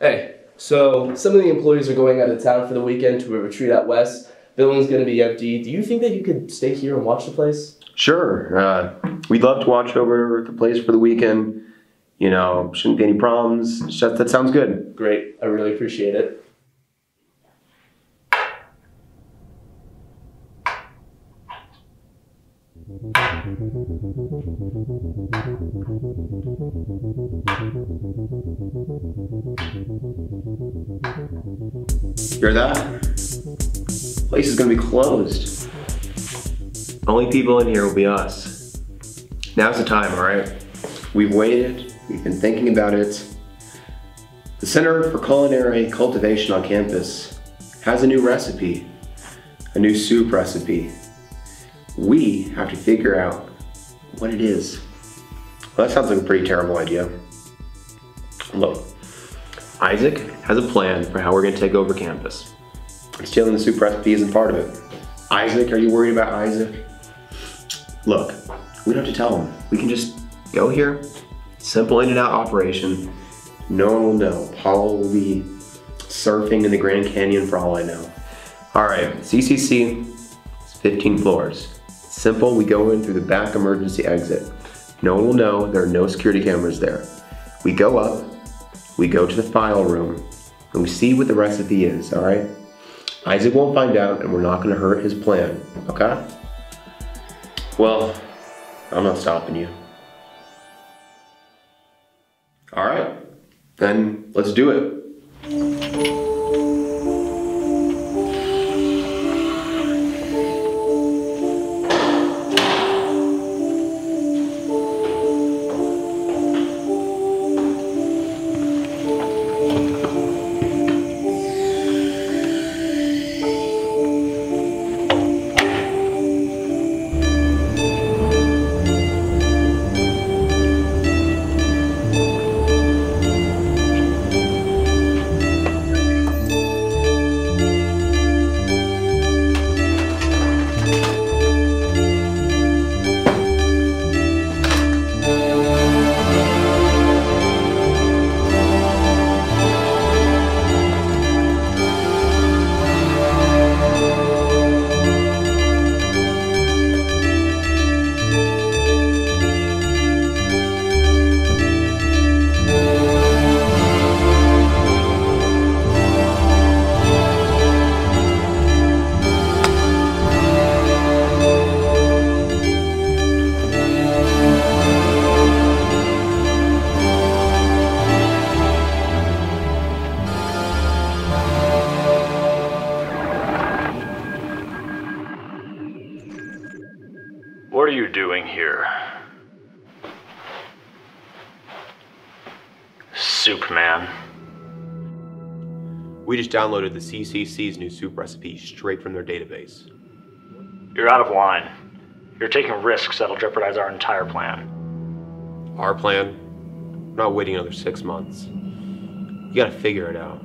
Hey, so some of the employees are going out of town for the weekend to a retreat out west. Building's going to be empty. Do you think that you could stay here and watch the place? Sure. We'd love to watch over the place for the weekend. You know, shouldn't be any problems. That sounds good. Great. I really appreciate it. Hear that? Place is gonna be closed. Only people in here will be us. Now's the time, alright? We've waited, we've been thinking about it. The Center for Culinary Cultivation on campus has a new recipe, a new soup recipe. We have to figure out what it is. Well, that sounds like a pretty terrible idea. Look, Isaac has a plan for how we're gonna take over campus. Stealing the soup recipe isn't part of it. Isaac, are you worried about Isaac? Look, we don't have to tell him. We can just go here, simple in and out operation. No one will know. Paul will be surfing in the Grand Canyon for all I know. All right, CCC is 15 floors. Simple, we go in through the back emergency exit. No one will know, there are no security cameras there. We go up, we go to the file room, and we see what the recipe is, all right? Isaac won't find out, and we're not gonna hurt his plan, okay? Well, I'm not stopping you. All right, then let's do it. What are you doing here? Soupman. We just downloaded the CCC's new soup recipe straight from their database. You're out of line. You're taking risks that'll jeopardize our entire plan. Our plan? We're not waiting another 6 months. You gotta figure it out.